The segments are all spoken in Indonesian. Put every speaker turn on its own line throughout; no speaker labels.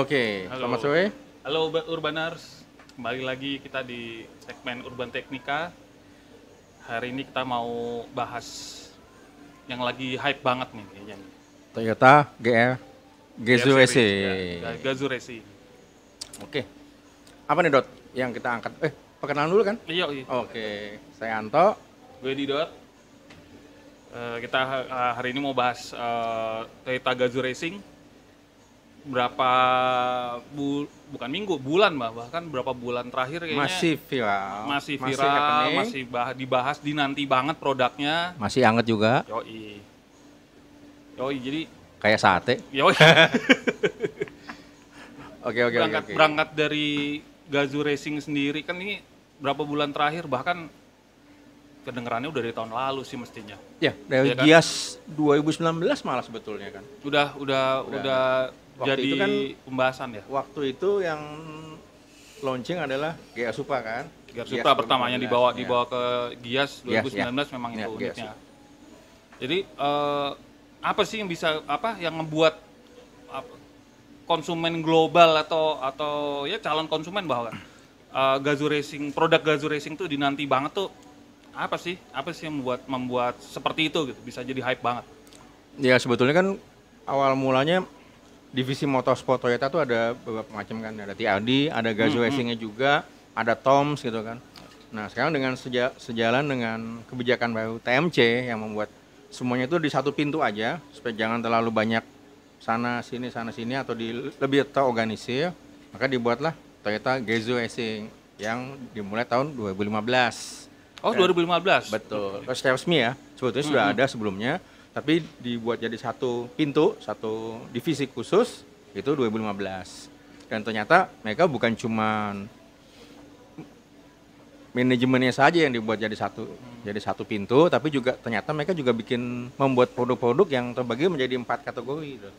Oke,
Halo.
selamat sore.
Halo Urbaners, kembali lagi kita di segmen Urban Teknika. Hari ini kita mau bahas yang lagi hype banget nih kayaknya.
Toyota GR Gazoo
GR
SC.
Series, ya, Gazoo Racing.
Oke. Apa nih Dot yang kita angkat? Perkenalan dulu kan?
Iya.
Oke, saya Anto.
Gue Didot. Kita hari ini mau bahas Toyota Gazoo Racing. Berapa bukan minggu, bulan bahkan berapa bulan terakhir kayaknya
Masih viral.
masih viral,
happening.
masih dibahas, dinanti banget produknya.
Masih anget juga,
Yoi, jadi
kayak sate.
yoi.
Oke.
Berangkat dari Gazoo Racing sendiri kan ini berapa bulan terakhir, bahkan kedengerannya udah dari tahun lalu sih mestinya.
Ya, dari
Iya kan?
Gias 2019 malah sebetulnya kan.
Udah
Waktu
jadi
itu kan
pembahasan ya.
Waktu itu yang launching adalah GR Supra kan?
Gias
Gias
Supra pertamanya
2019,
dibawa ke Gias 2019
ya.
memang
Ya,
itu
Gias.
unitnya. Jadi apa sih yang bisa yang ngebuat konsumen global atau ya calon konsumen bahwa Gazoo Racing, produk Gazoo Racing tuh dinanti banget tuh, apa sih yang membuat seperti itu gitu, bisa jadi hype banget.
Ya sebetulnya kan awal mulanya divisi motorsport Toyota tuh ada beberapa macam kan, ada TRD, ada Gazoo Racing-nya juga, ada Toms gitu kan. Nah sekarang dengan sejalan dengan kebijakan baru TMC yang membuat semuanya itu di satu pintu aja, supaya jangan terlalu banyak sana sini atau lebih terorganisir, maka dibuatlah Toyota Gazoo Racing yang dimulai tahun 2015.
Oh, 2015?
Betul, resmi ya, sebetulnya sudah ada sebelumnya, tapi dibuat jadi satu pintu, satu divisi khusus, itu 2015. Dan ternyata mereka bukan cuma manajemennya saja yang dibuat jadi satu pintu, tapi juga ternyata mereka juga membuat produk-produk yang terbagi menjadi 4 kategori gitu.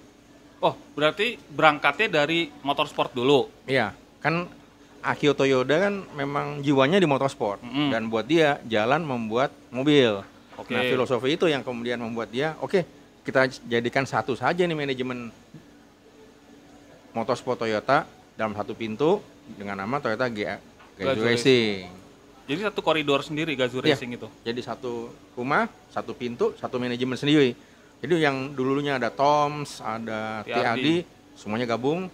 Oh, berarti berangkatnya dari motorsport dulu?
Iya, kan Akio Toyoda kan memang jiwanya di motorsport, dan buat dia jalan membuat mobil.
Oke.
Nah filosofi itu yang kemudian membuat dia, kita jadikan satu saja nih manajemen motorsport Toyota dalam satu pintu dengan nama Toyota Gazoo Racing.
Jadi satu koridor sendiri Gazoo
Iya,
Racing itu?
Jadi satu rumah, satu pintu, satu manajemen sendiri. Jadi yang dulunya ada Toms, ada TRD, semuanya gabung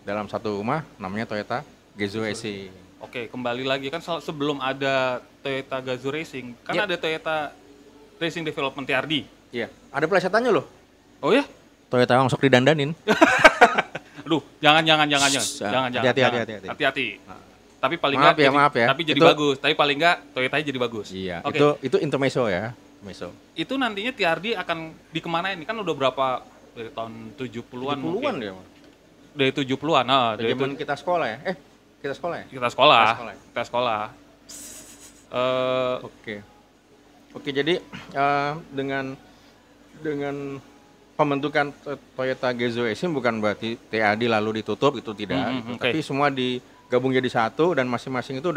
dalam satu rumah namanya Toyota Gazoo Racing.
Oke, kembali lagi kan sebelum ada Toyota Gazoo Racing, kan ada Toyota Racing Development TRD.
Iya, ada pelesetannya loh.
Oh ya?
Toyota orang sok didandanin.
Aduh, jangan. Hati-hati. Tapi paling
Maaf
nggak
ya.
Tapi jadi
Itu-
bagus. Tapi paling nggak Toyotanya jadi bagus.
Iya,
Oke.
itu intermezzo ya. Intermezzo.
Itu nantinya TRD akan dikemanain? Kan udah berapa dari tahun 70-an
70-an
mungkin.
dia.
Dari 70-an. Nah,
Dari zaman kita sekolah ya. Kita sekolah ya?
kita sekolah.
Kita sekolah.
Kita sekolah.
Oke, jadi dengan pembentukan Toyota Gazoo Racing bukan berarti TRD lalu ditutup, itu tidak.
oke.
Tapi semua digabung jadi satu dan masing-masing itu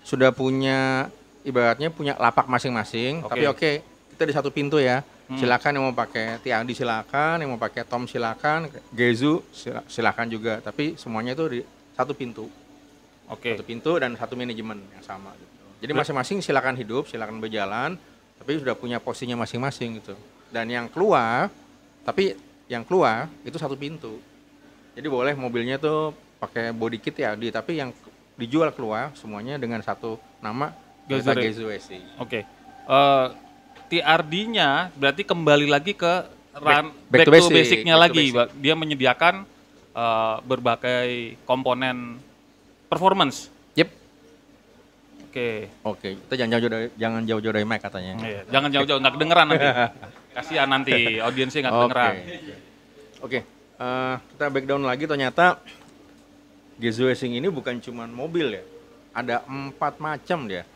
sudah punya, ibaratnya punya lapak masing-masing.
Oke.
Tapi kita di satu pintu ya. Silakan yang mau pakai TRD silakan, yang mau pakai Tom silakan, Gazoo silakan juga. Tapi semuanya itu di satu pintu.
Oke.
Satu pintu dan satu manajemen yang sama gitu. Jadi masing-masing silakan hidup, silakan berjalan, tapi sudah punya posisinya masing-masing gitu. Dan yang keluar itu satu pintu. Jadi boleh mobilnya tuh pakai body kit ya, tapi yang dijual keluar semuanya dengan satu nama Gazoo Racing.
Oke. TRD-nya berarti kembali lagi ke
back to
basic-nya
back to
lagi.
basic.
Dia menyediakan berbagai komponen performance.
Yep.
Oke.
Kita jangan jauh-jauh dari mic katanya.
Iya, jangan jauh-jauh, nggak kedengeran nanti. Kasihan nanti audiensnya nggak kedengeran.
Oke. Kita breakdown lagi, ternyata Gazoo Racing ini bukan cuma mobil ya. Ada 4 macam dia.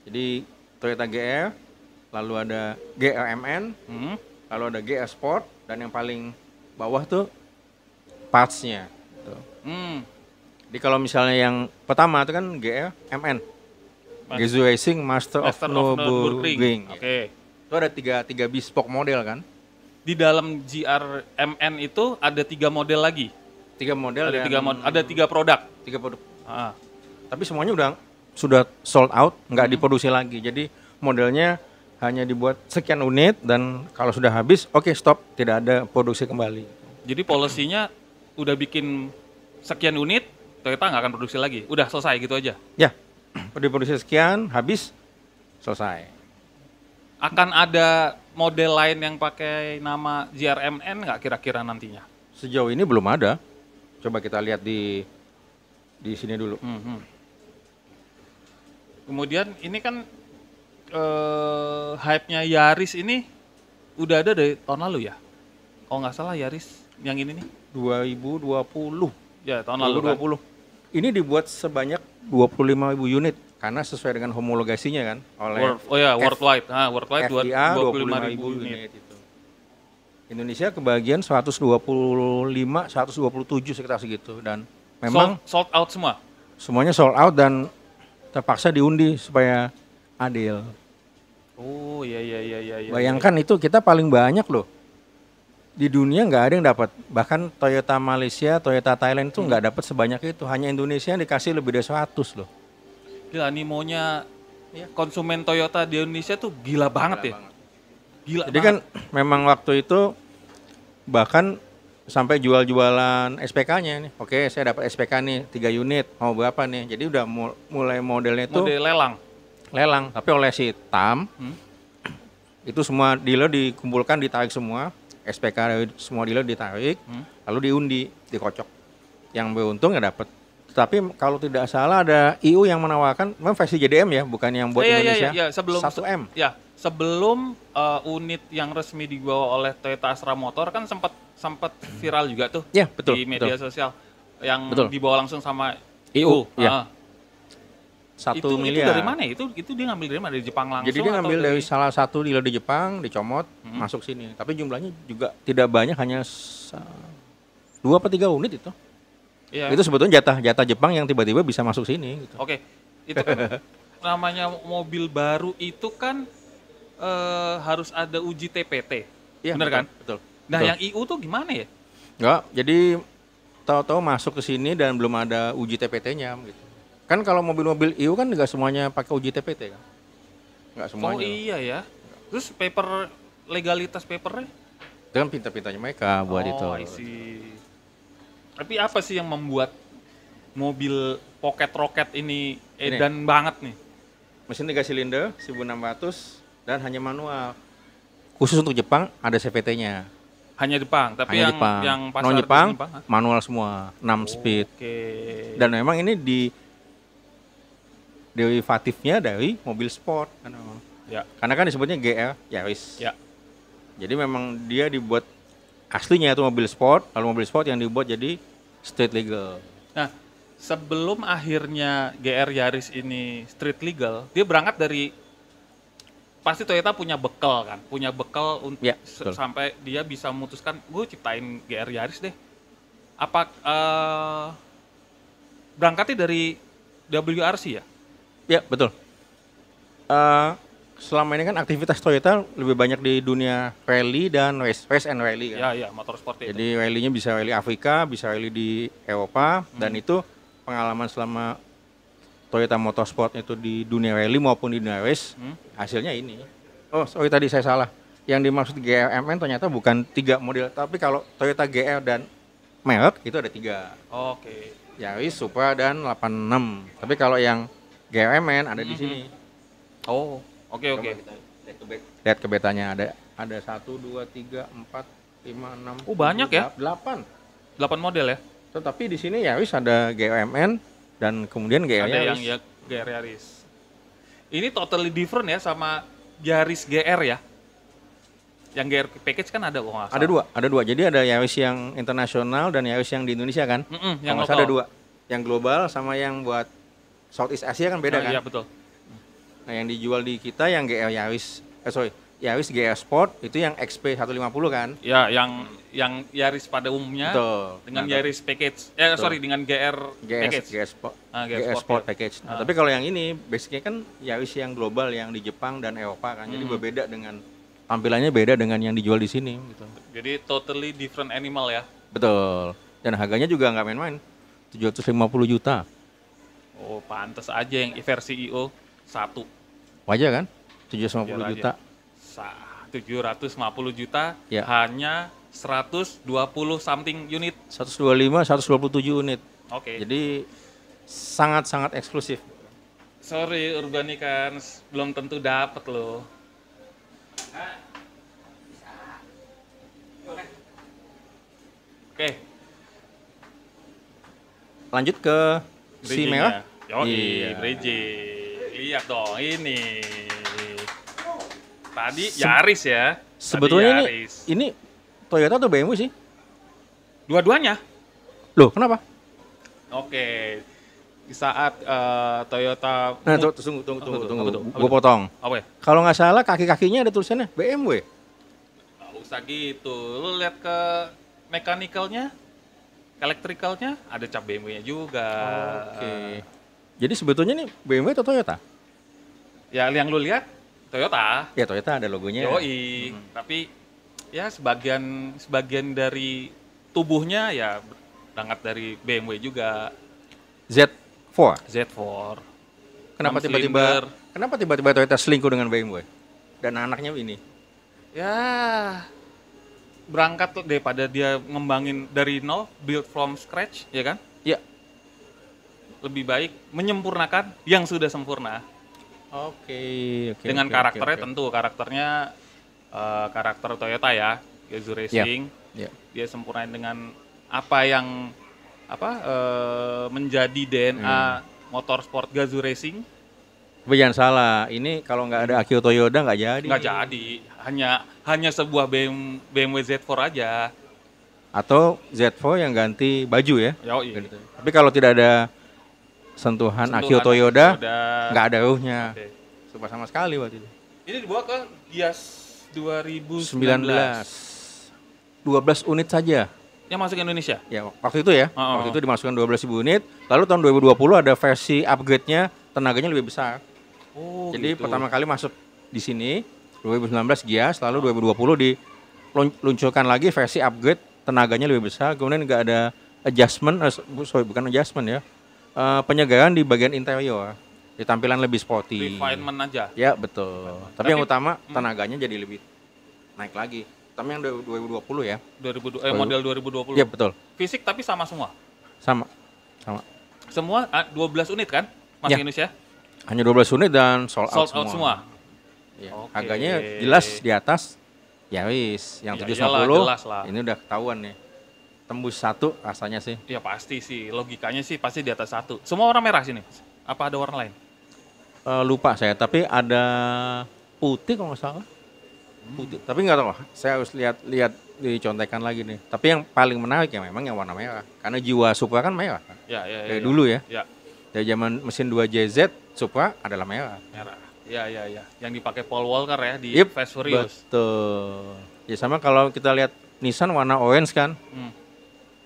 Jadi Toyota GR, lalu ada GRMN, lalu ada GR Sport, dan yang paling bawah tuh parts-nya. Tuh. Jadi kalau misalnya yang pertama itu kan GRMN, Gazoo Racing Master of Nürburgring.
Oke.
Itu ada tiga bespoke model kan.
Di dalam GRMN itu ada 3 model lagi.
3 model
Ada
dan
ada 3 produk.
3 produk.
Ah.
Tapi semuanya sudah sold out, nggak diproduksi lagi. Jadi modelnya hanya dibuat sekian unit dan kalau sudah habis, oke stop, tidak ada produksi kembali.
Jadi polisinya udah bikin sekian unit, Toyota nggak akan produksi lagi. Udah selesai gitu aja.
Ya, diproduksi sekian, habis, selesai.
Akan ada model lain yang pakai nama GRMN nggak kira-kira nantinya?
Sejauh ini belum ada. Coba kita lihat di sini dulu.
Kemudian ini kan hype-nya Yaris ini udah ada dari tahun lalu ya? Kalau nggak salah Yaris yang ini nih.
2020.
Ya, tahun lalu kan.
2020. Ini dibuat sebanyak 25.000 unit karena sesuai dengan homologasinya kan oleh
Worldwide. Worldwide
FIA
25.000 unit.
itu. Indonesia kebagian 125, 127 sekitar segitu dan memang
sold out semua.
semuanya sold out dan terpaksa diundi supaya adil.
Oh, iya.
Bayangkan itu kita paling banyak loh. Di dunia nggak ada yang dapat. Bahkan Toyota Malaysia, Toyota Thailand itu nggak dapat sebanyak itu. Hanya Indonesia yang dikasih lebih dari 100 loh.
Gila, animonya konsumen Toyota di Indonesia tuh gila banget ya. Gila.
Jadi kan memang waktu itu bahkan sampai jual-jualan SPK-nya nih. Oke, saya dapat SPK nih 3 unit, mau berapa nih? Jadi udah mulai modelnya itu
model lelang.
Tapi oleh si TAM itu semua dealer dikumpulkan, ditarik semua. SPK dari semua dealer ditarik, lalu diundi, dikocok. Yang beruntung ya dapat. Tapi kalau tidak salah ada IU yang menawarkan, memang versi JDM ya, bukan yang buat Indonesia.
Iya, sebelum
1M.
Ya, sebelum unit yang resmi dibawa oleh Toyota Astra Motor kan sempat viral juga tuh
Ya, betul,
di media sosial yang
Betul.
dibawa langsung sama
IU,
IU.
ya. 1
Itu
miliar.
dari mana ya? Itu dia ngambil dari mana? Dari Jepang langsung?
Jadi dia ngambil
atau
dari salah satu dealer di Jepang, dicomot, masuk sini. Tapi jumlahnya juga tidak banyak, hanya 2 atau 3 unit itu.
Iya.
Itu sebetulnya jatah Jepang yang tiba-tiba bisa masuk sini. Gitu.
Oke, itu kan namanya mobil baru itu kan harus ada uji TPT,
Iya,
bener kan?
Betul.
Nah,
betul.
yang IU tuh gimana ya?
Enggak, jadi tahu-tahu masuk ke sini dan belum ada uji TPT-nya gitu. Kan kalau mobil-mobil IU kan nggak semuanya pakai uji TPT kan? Nggak semuanya.
Oh iya ya. Terus legalitas papernya?
Itu kan pintar-pintarnya mereka buat itu.
I see. Tapi apa sih yang membuat mobil pocket rocket ini edan banget nih?
Mesin 3 silinder 1600 dan hanya manual. Khusus untuk Jepang ada CVT-nya.
Hanya Jepang, tapi
Hanya
yang
Jepang.
yang pasar
Non Jepang
ha?
manual semua, 6 speed.
Oke.
Dan memang ini derivatifnya dari mobil sport kan memang.
Ya.
Karena kan disebutnya GR Yaris.
Ya.
Jadi memang dia dibuat aslinya itu mobil sport, lalu mobil sport yang dibuat jadi street legal.
Nah, sebelum akhirnya GR Yaris ini street legal, dia berangkat dari pasti Toyota punya bekal kan, untuk
Ya, betul.
sampai dia bisa memutuskan, gue ciptain GR Yaris deh. Apa berangkatnya dari WRC ya?
Ya, betul. Selama ini kan aktivitas Toyota lebih banyak di dunia rally dan race and rally kan.
Ya, motorsport itu.
Jadi rally-nya bisa rally Afrika, bisa rally di Eropa, dan itu pengalaman selama Toyota Motorsport itu di dunia rally maupun di dunia race, hasilnya ini. Oh, sorry tadi saya salah. Yang dimaksud GRMN ternyata bukan 3 model, tapi kalau Toyota GR dan merek itu ada 3.
Oke.
Yaris, Supra, dan 86. Tapi kalau yang GRMN ada di sini.
Oh, oke.
Coba kita lihat ke betanya, ada 1, 2, 3, 4, 5, 6.
Oh, banyak ya?
8.
8 model ya?
Tetapi di sini Yaris ada GRMN dan kemudian GR
Ada
Yaris.
yang GR Yaris. Ini totally different ya sama Yaris GR ya? Yang GR package kan ada kok nggak salah.
Ada dua. Jadi ada Yaris yang internasional dan Yaris yang di Indonesia kan?
Yang
Kalau nggak salah ada 2. Yang global sama yang buat Southeast Asia kan beda kan?
Iya betul.
Nah yang dijual di kita yang GR Yaris, Yaris GR Sport itu yang XP 150 kan?
Ya, yang Yaris pada umumnya
Betul.
dengan
Nah,
Yaris package. Dengan GR package.
GR Sport,
GR
Sport
ya.
package. Nah, tapi kalau yang ini basicnya kan Yaris yang global yang di Jepang dan Eropa kan. Jadi berbeda dengan tampilannya beda dengan yang dijual di sini gitu.
Jadi totally different animal ya.
Betul. Dan harganya juga nggak main-main, 750 juta.
Oh, pantas aja yang versi IO 1.
Wajar kan? 750 juta.
750 juta
Ya.
hanya 120 something unit.
125, 127 unit.
Oke.
Jadi sangat-sangat eksklusif.
Sorry Urbanicans, belum tentu dapat loh. Oke,
Lanjut ke si
bridging
merah.
ya. Yoi,
Iya.
bridging. Lihat dong ini. Tadi Yaris ya.
Sebetulnya
Tadi Yaris.
ini Toyota atau BMW sih?
Dua-duanya.
Loh, kenapa?
Oke. Di saat Toyota
Nah,
Mood-
tunggu.
Apa tuh?
Gue potong.
Apa ya?
Kalau nggak salah kaki-kakinya ada tulisannya BMW.
Nggak usah gitu. Lu lihat ke mechanical-nya, electrical-nya, ada cap BMW-nya juga.
Oke. Jadi sebetulnya nih BMW atau Toyota?
Ya yang lu lihat Toyota.
Ya Toyota ada logonya.
Yoi. Tapi ya sebagian dari tubuhnya ya berangkat dari BMW juga.
Z4.
Z4.
Kenapa
6 silinder.
tiba-tiba Toyota selingkuh dengan BMW? Dan anaknya ini.
Ya berangkat daripada dia ngembangin dari nol, build from scratch, ya kan?
Ya.
Lebih baik menyempurnakan yang sudah sempurna.
Oke.
Dengan karakternya tentu karakternya karakter Toyota ya, Gazoo Racing.
Ya.
Dia sempurnain dengan apa yang menjadi DNA motorsport Gazoo Racing.
Tapi jangan salah, ini kalau nggak ada Akio Toyoda nggak jadi.
Nggak jadi, hanya sebuah BMW Z4 aja.
Atau Z4 yang ganti baju ya.
Yoi.
Gitu. Tapi kalau tidak ada sentuhan Akio Toyoda, nggak ada ruhnya.
Oke.
Sumpah sama sekali waktu itu.
Ini dibawa ke Gias 2019.
12 unit saja.
Yang masuk ke Indonesia.
Ya, waktu itu ya.
Oh.
Waktu itu dimasukkan 12.000 unit. Lalu tahun 2020 ada versi upgrade-nya, tenaganya lebih besar.
Oh,
Jadi
gitu.
pertama kali masuk di sini 2019 Gias, lalu 2020 diluncurkan lagi versi upgrade, tenaganya lebih besar. Kemudian nggak ada adjustment, bukan adjustment ya, penyegaran di bagian interior, di tampilan lebih sporty.
Refinement aja.
Ya betul. Tapi
Tapi-
yang utama tenaganya jadi lebih naik lagi. Tapi yang 2020 ya.
Model 2020.
Iya betul.
Fisik tapi sama semua.
Sama.
Semua 12 unit kan masuk
Ya.
Indonesia.
Hanya 12 unit dan sold out
Sold out semua.
Ya.
Oke.
Harganya jelas di atas Yaris yang
Ya,
750.
iyalah, jelas lah.
Ini udah ketahuan nih. Tembus 1 rasanya sih.
Ya pasti sih, logikanya sih pasti di atas 1. Semua warna merah sini. Apa ada warna lain?
Lupa saya, tapi ada putih kalau nggak salah. Putih. Tapi nggak tahu. Saya harus lihat dicontekan lagi nih. Tapi yang paling menarik ya memang yang warna merah. Karena jiwa Supra kan merah. Kan?
Ya.
Dari dulu ya.
Ya,
Dari zaman mesin 2JZ, Supra adalah merah.
merah. Ya. Yang dipakai Paul Walker ya di
Yep,
Fast Furious.
betul. Ya sama kalau kita lihat Nissan warna orange kan.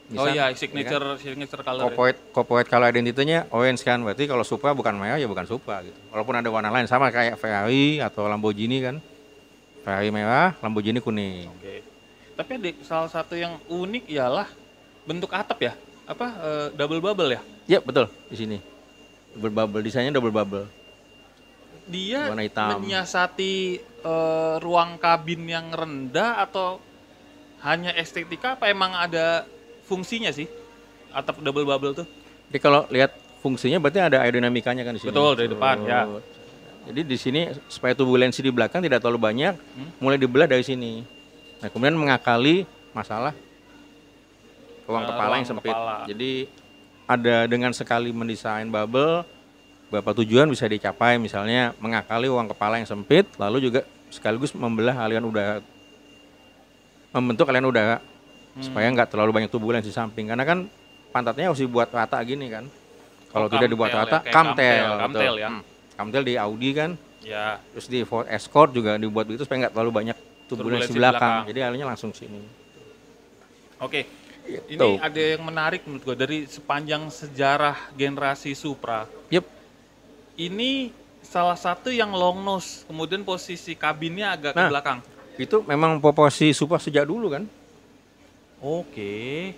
Oh
Nissan,
iya,
ya
signature color.
kan? Corporate color identity-nya orange kan. Berarti kalau Supra bukan merah ya bukan Supra gitu. Walaupun ada warna lain sama kayak Ferrari atau Lamborghini kan. Ferrari merah, Lamborghini kuning.
Oke. Tapi ada salah satu yang unik ialah bentuk atap ya. Double bubble ya.
Ya betul di sini. Double bubble, desainnya double bubble.
Dia
Warna hitam.
menyiasati ruang kabin yang rendah atau hanya estetika apa emang ada fungsinya sih atap double bubble tuh?
Jadi kalau lihat fungsinya berarti ada aerodinamikanya kan di sini.
Betul, dari depan, ya.
Jadi di sini supaya turbulensi di belakang tidak terlalu banyak, mulai dibelah dari sini. Nah, kemudian mengakali masalah ruang kepala
ruang
yang sempit.
kepala.
Jadi ada dengan sekali mendesain bubble, beberapa tujuan bisa dicapai, misalnya mengakali ruang kepala yang sempit, lalu juga sekaligus membelah aliran udara, membentuk aliran udara supaya nggak terlalu banyak turbulensi di samping. Karena kan pantatnya harus dibuat rata gini kan. Kalau
Oh,
tidak dibuat
kamtel
rata,
ya, kayak
kamtel,
kamtel
betul.
ya.
Kamtel di Audi kan,
Ya.
terus di Ford Escort juga dibuat begitu supaya nggak terlalu banyak turbulensi
Turbulensi
di belakang.
belakang.
Jadi alirannya langsung sini.
Oke.
Gitu.
Ini ada yang menarik menurut gue dari sepanjang sejarah generasi Supra.
Yep.
Ini salah satu yang long nose, kemudian posisi kabinnya agak ke
Nah.
belakang.
Itu memang proporsi Supra sejak dulu kan.
Oke.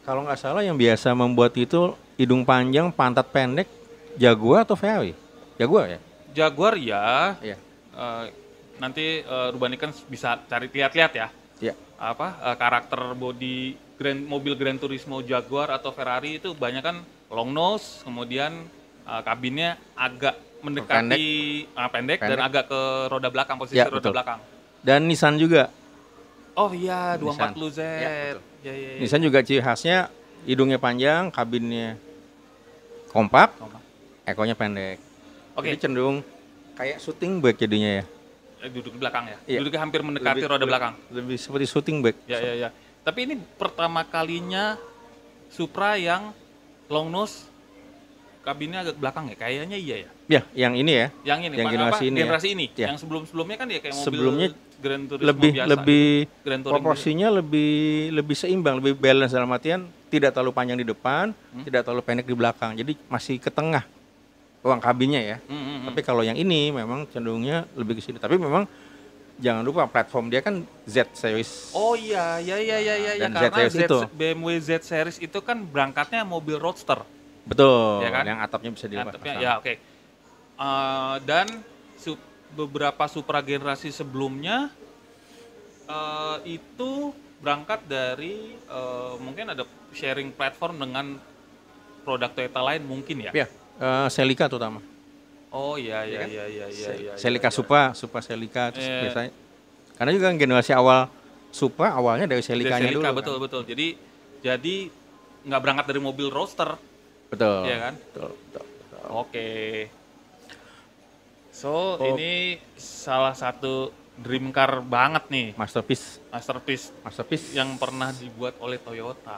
Kalau nggak salah yang biasa membuat itu hidung panjang, pantat pendek, Jaguar atau VW? Jaguar ya?
Jaguar ya,
Iya.
eh, nanti Rubanicans bisa cari lihat-lihat ya.
Iya.
Karakter body mobil Gran Turismo Jaguar atau Ferrari itu banyak kan long nose, kemudian kabinnya agak mendekati pendek dan
Pendek.
agak ke roda belakang, posisi
Ya,
roda
betul.
belakang.
Dan Nissan juga.
Oh iya,
Nissan.
240Z.
Ya, betul.
Ya.
Nissan juga ciri khasnya hidungnya panjang, kabinnya kompak, ekonya pendek.
Oke.
Jadi cenderung kayak shooting bike jadinya ya.
Duduk di belakang ya.
Iya.
Duduknya hampir mendekati
Lebih-
roda belakang.
Lebih seperti shooting bike.
Ya. Tapi ini pertama kalinya Supra yang long nose kabinnya agak belakang ya. Kayaknya iya ya.
Ya, yang ini ya.
Yang ini,
Yang generasi ini ya.
generasi ini.
Ya.
Yang sebelum-sebelumnya kan ya kayak mobil
Sebelumnya
Gran Turismo
lebih
biasa.
lebih
Gran Touring
proporsinya lebih seimbang, lebih balance dalam artian tidak terlalu panjang di depan, tidak terlalu pendek di belakang. Jadi masih ke tengah ruang kabinnya ya. Tapi kalau yang ini memang cenderungnya lebih ke sini. Tapi memang jangan lupa platform dia kan Z series.
Oh iya.
Dan
Karena
Z-Series itu.
BMW Z series itu kan berangkatnya mobil roadster.
Betul.
Ya kan?
Yang atapnya bisa dilepas.
Atapnya, ya oke. Dan beberapa Supra generasi sebelumnya itu berangkat dari mungkin ada sharing platform dengan produk Toyota lain mungkin ya.
Ya, Celica terutama.
Oh iya.
Celica Supra Celica terus
Iya.
biasanya. Karena juga generasi awal Supra awalnya dari Celicanya dulu.
Celica
kan.
betul. Jadi nggak berangkat dari mobil roadster,
Betul.
ya kan?
Betul.
Oke. So ini salah satu dream car banget nih,
Masterpiece
masterpiece yang pernah dibuat oleh Toyota.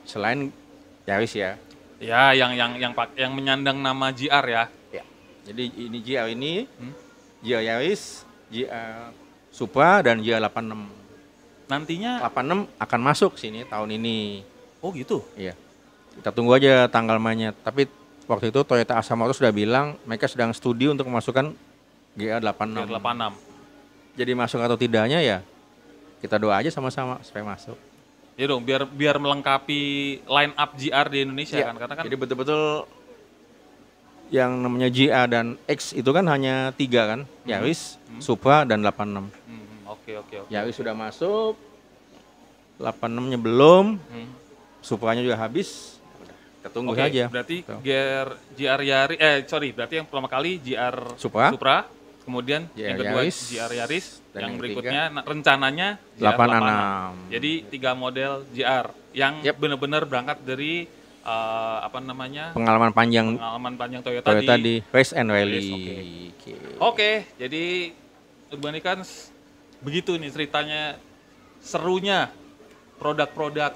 selain Yaris ya.
Ya, yang menyandang nama GR ya.
Ya. Jadi ini GR ini, GR Yaris, GR Supra dan GR 86.
Nantinya
86 akan masuk sini tahun ini.
oh gitu.
Iya. Kita tunggu aja tanggal mainnya. Tapi waktu itu Toyota Astra Motors sudah bilang mereka sedang studi untuk memasukkan GR 86.
GR 86.
Jadi masuk atau tidaknya ya kita doa aja sama-sama supaya masuk.
Ya dong, biar melengkapi line up GR di Indonesia
Iya.
kan, karena kan
Jadi betul-betul yang namanya GR dan X itu kan hanya 3 kan, Yaris, Supra dan 86.
Oke.
Yaris sudah masuk, 86-nya belum,
Hmm.
Supranya juga habis. Kita tunggu
Oke,
saja.
berarti
Tuh.
GR Yaris, berarti yang pertama kali GR
Supra.
kemudian
GR
yang kedua
Yaris,
GR Yaris,
dan
yang
yang
berikutnya rencananya GR
86.
Jadi 3 model GR yang
Yep.
benar-benar berangkat dari
Pengalaman panjang
pengalaman panjang Toyota,
Toyota
di
di Race and Rally.
Oke. Oke, jadi Urbanicans begitu nih ceritanya, serunya produk-produk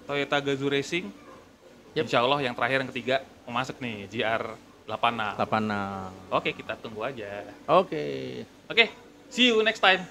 Toyota Gazoo Racing.
Yep.
Insya Allah yang terakhir yang ketiga mau masuk nih GR 86.
86.
Oke, kita tunggu aja.
Oke.
Oke, see you next time.